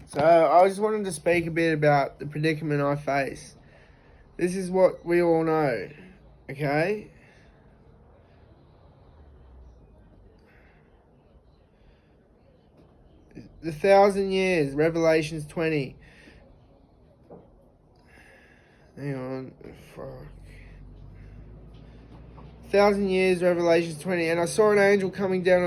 So I just wanted to speak a bit about the predicament I face. This is what we all know, okay? The 1,000 years, Revelations 20. Hang on, fuck. 1,000 years, Revelations 20. And I saw an angel coming down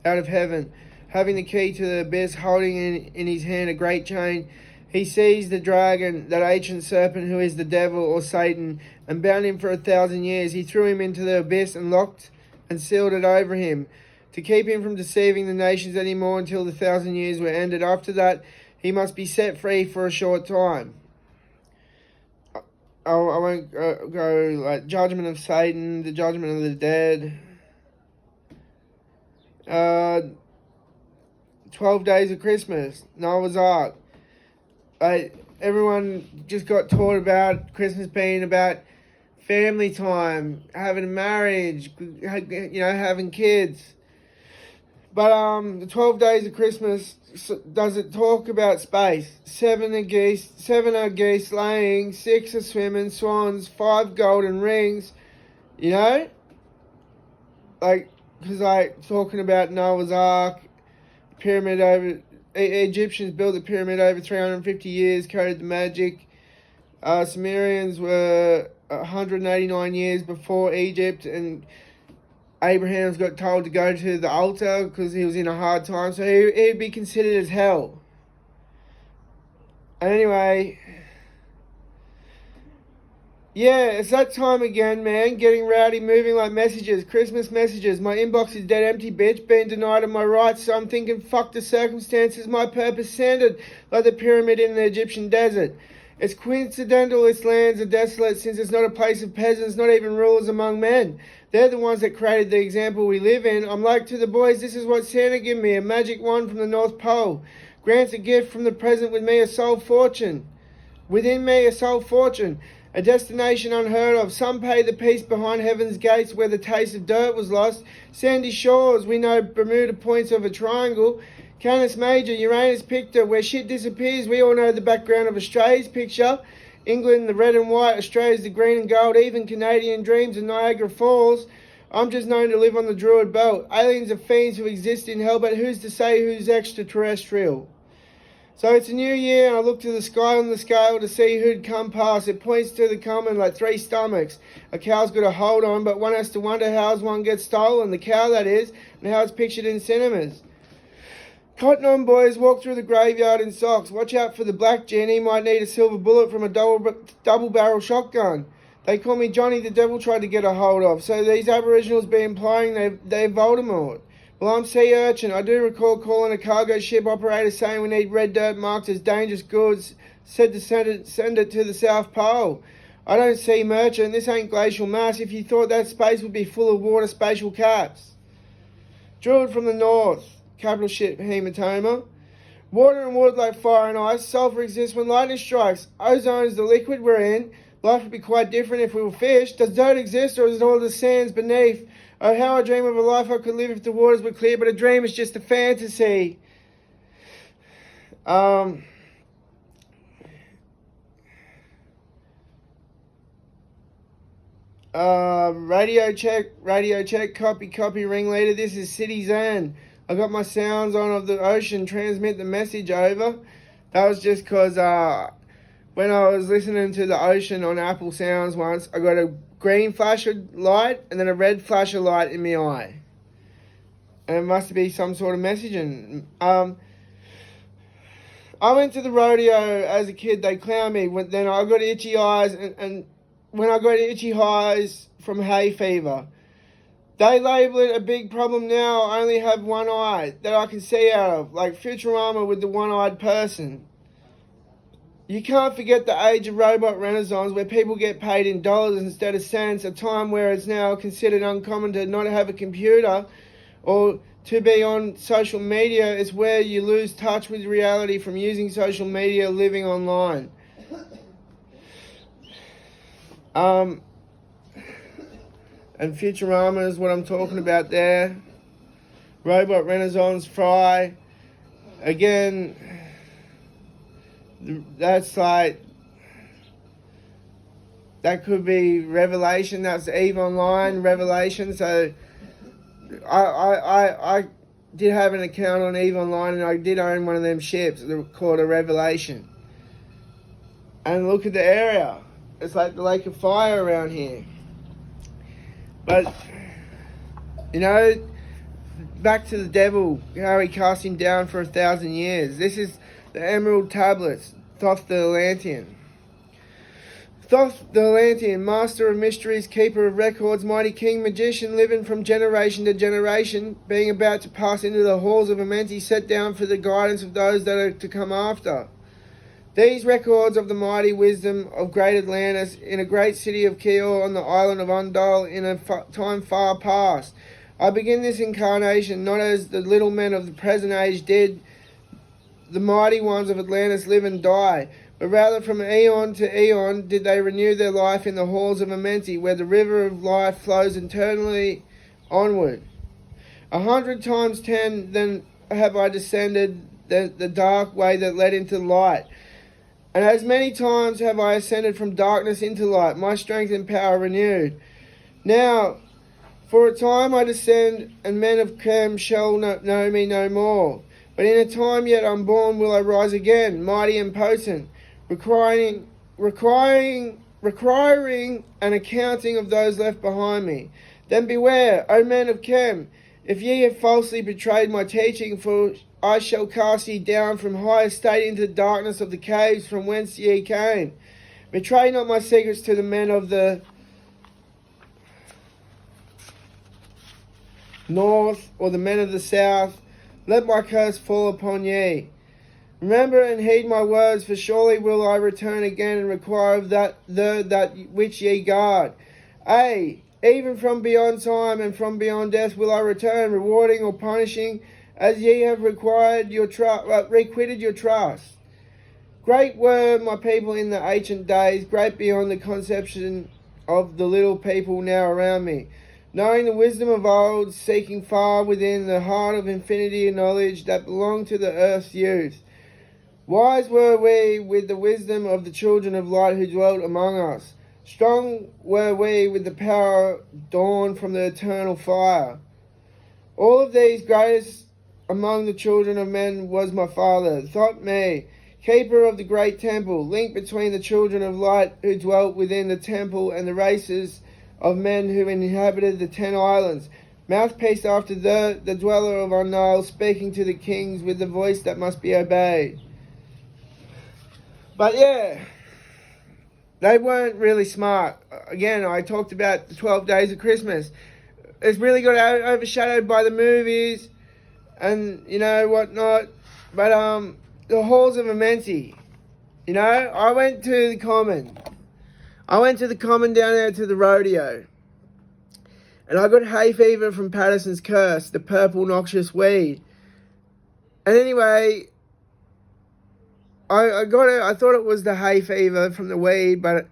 out of heaven, having the key to the abyss, holding in his hand a great chain. He seized the dragon, that ancient serpent who is the devil or Satan, and bound him for 1,000 years. He threw him into the abyss and locked and sealed it over him, to keep him from deceiving the nations any more until the 1,000 years were ended. After that, he must be set free for a short time. I won't go like judgment of Satan, the judgment of the dead. 12 days of Christmas, Noah's Ark. Everyone just got taught about Christmas being about family time, having a marriage, having kids. But the 12 days of Christmas, does it talk about space? 7 are geese laying, 6 are swimming, swans, 5 golden rings, because talking about Noah's Ark, pyramid over, Egyptians built the pyramid over 350 years, coded the magic. Sumerians were 189 years before Egypt, and Abraham's got told to go to the altar because he was in a hard time, so he'd be considered as hell. Anyway, yeah, it's that time again, man. Getting rowdy, moving like messages, Christmas messages. My inbox is dead empty, bitch. Being denied of my rights, so I'm thinking, fuck the circumstances. My purpose sanded like the pyramid in the Egyptian desert. It's coincidental its lands are desolate, since it's not a place of peasants, not even rulers among men. They're the ones that created the example we live in. I'm like to the boys, this is what Santa gave me, a magic wand from the North Pole. Grants a gift from the present with me, a soul fortune. Within me, a soul fortune. A destination unheard of. Some pay the peace behind heaven's gates where the taste of dirt was lost. Sandy shores, we know Bermuda points of a triangle. Canis Major, Uranus Pictor, where shit disappears. We all know the background of Australia's picture. England, the red and white. Australia's the green and gold. Even Canadian dreams and Niagara Falls. I'm just known to live on the Druid Belt. Aliens are fiends who exist in hell, but who's to say who's extraterrestrial? So it's a new year, and I look to the sky on the scale to see who'd come past. It points to the common like 3 stomachs. A cow's got a hold on, but one has to wonder how's one gets stolen. The cow, that is, and how it's pictured in cinemas. Cotton On boys, walk through the graveyard in socks. Watch out for the black gin. He might need a silver bullet from a double barrel shotgun. They call me Johnny the Devil tried to get a hold of. So these Aboriginals be implying they're Voldemort. Well, I'm Sea Urchin. I do recall calling a cargo ship operator saying we need red dirt marked as dangerous goods, said to send it to the South Pole. I don't see merchant. This ain't glacial mass. If you thought that space would be full of water, spatial caps. Druid from the north. Capital ship hematoma. Water and wood like fire and ice. Sulfur exists when lightning strikes. Ozone is the liquid we're in. Life would be quite different if we were fish. Does dirt exist, or is it all the sands beneath? Oh, how I dream of a life I could live if the waters were clear, but a dream is just a fantasy. Radio check, copy, ringleader. This is City Zen. I got my sounds on of the ocean, transmit the message over. That was just because when I was listening to the ocean on Apple Sounds once, I got a green flash of light and then a red flash of light in my eye. And it must be some sort of messaging. I went to the rodeo as a kid. They clowned me. Then I got itchy eyes, and when I got itchy eyes from hay fever, they label it a big problem now. I only have one eye that I can see out of, like Futurama with the one-eyed person. You can't forget the age of robot renaissance where people get paid in dollars instead of cents, a time where it's now considered uncommon to not have a computer or to be on social media. It's where you lose touch with reality from using social media, living online. And Futurama is what I'm talking about there. Robot Renaissance, Fry. Again, That's like, that could be Revelation. That's EVE Online Revelation. So I did have an account on EVE Online, and I did own one of them ships called a Revelation. And look at the area. It's like the Lake of Fire around here. But, you know, back to the devil, how he cast him down for 1,000 years. This is the Emerald Tablets, Thoth the Atlantean. Thoth the Atlantean, master of mysteries, keeper of records, mighty king, magician, living from generation to generation, being about to pass into the halls of amenti, set down for the guidance of those that are to come after. These records of the mighty wisdom of great Atlantis in a great city of Kior on the island of Undal in a time far past. I begin this incarnation not as the little men of the present age did, the mighty ones of Atlantis live and die, but rather from eon to eon did they renew their life in the halls of amenti, where the river of life flows eternally onward. 100 times 10 then have I descended the dark way that led into light, and as many times have I ascended from darkness into light, my strength and power renewed. Now, for a time I descend, and men of Chem shall know me no more. But in a time yet unborn will I rise again, mighty and potent, requiring an accounting of those left behind me. Then beware, O men of Chem, if ye have falsely betrayed my teaching, for I shall cast ye down from high estate into the darkness of the caves from whence ye came. Betray not my secrets to the men of the north or the men of the south. Let my curse fall upon ye. Remember and heed my words, for surely will I return again and require of that which ye guard. Ay, even from beyond time and from beyond death will I return, rewarding or punishing, as ye have requited requited your trust. Great were my people in the ancient days, great beyond the conception of the little people now around me. Knowing the wisdom of old, seeking far within the heart of infinity and knowledge that belonged to the earth's youth. Wise were we with the wisdom of the children of light who dwelt among us. Strong were we with the power dawned from the eternal fire. All of these greatest among the children of men was my father, Thoth me, keeper of the great temple, link between the children of light who dwelt within the temple and the races of men who inhabited the 10 islands, mouthpiece after the dweller of Undal, speaking to the kings with the voice that must be obeyed. But yeah, they weren't really smart. Again, I talked about the 12 days of Christmas. It's really got overshadowed by the movies and, you know, whatnot. But the halls of amenti, you know, I went to the common down there to the rodeo. And I got hay fever from Patterson's curse, the purple noxious weed. And anyway, I got it. I thought it was the hay fever from the weed, but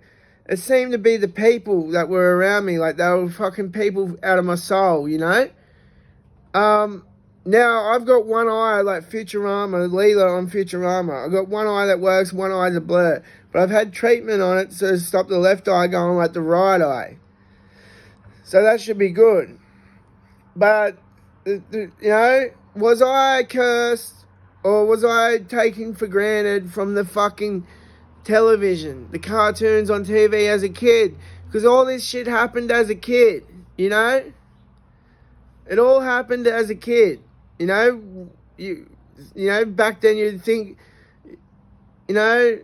it seemed to be the people that were around me. Like, they were fucking people out of my soul, you know? Now, I've got one eye like Futurama, Leela on Futurama. I've got one eye that works, one eye's a blur. But I've had treatment on it to stop the left eye going like the right eye. So that should be good. But, you know, was I cursed or was I taken for granted from the fucking television, the cartoons on TV as a kid? Because all this shit happened as a kid, you know? It all happened as a kid, you know? You know, back then you'd think, you know,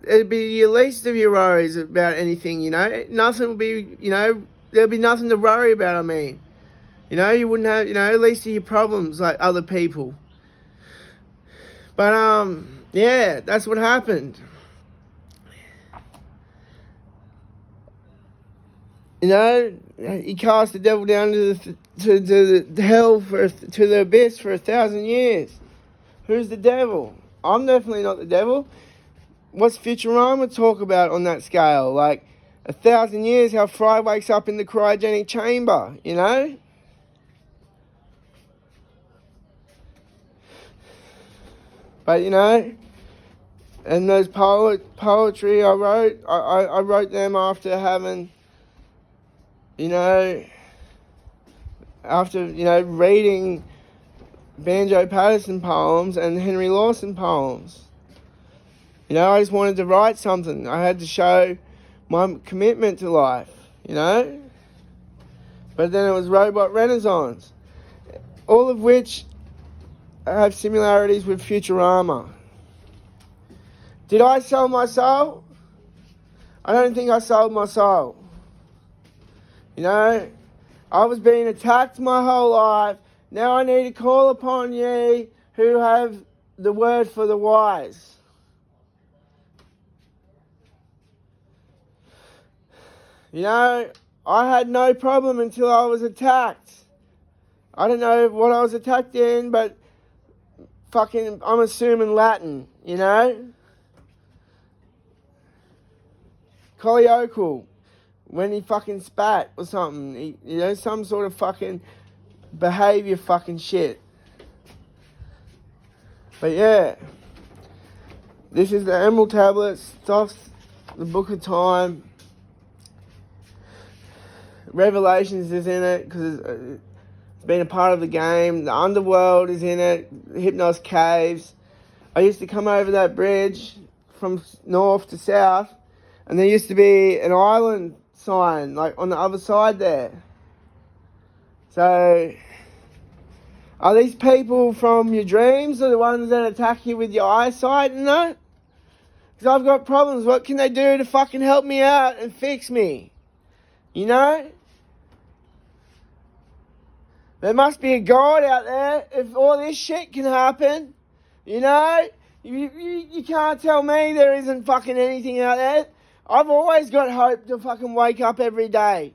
it'd be your least of your worries about anything, you know? Nothing would be, you know, there'd be nothing to worry about, I mean. You know, you wouldn't have, you know, least of your problems like other people. But, yeah, that's what happened. You know, he cast the devil down to the hell, to the abyss for 1,000 years. Who's the devil? I'm definitely not the devil. What's Futurama talk about on that scale? Like 1,000 years, how Fry wakes up in the cryogenic chamber, you know? But, you know, And those poetry I wrote, I wrote them after having, after, reading Banjo Patterson poems and Henry Lawson poems. I just wanted to write something. I had to show my commitment to life, But then it was Robot Renaissance, all of which have similarities with Futurama. Did I sell my soul? I don't think I sold my soul. I was being attacked my whole life. Now I need to call upon ye who have the word for the wise. I had no problem until I was attacked. I don't know what I was attacked in, but fucking, I'm assuming Latin, Coliocal, when he fucking spat or something, some sort of fucking behaviour fucking shit. But yeah, this is the Emerald Tablet, Stuff's the Book of Time. Revelations is in it because it's been a part of the game. The Underworld is in it. Hypnos Caves. I used to come over that bridge from north to south, and there used to be an island sign like on the other side there. So, are these people from your dreams or the ones that attack you with your eyesight and that? Because I've got problems. What can they do to fucking help me out and fix me? There must be a God out there if all this shit can happen. You can't tell me there isn't fucking anything out there. I've always got hope to fucking wake up every day.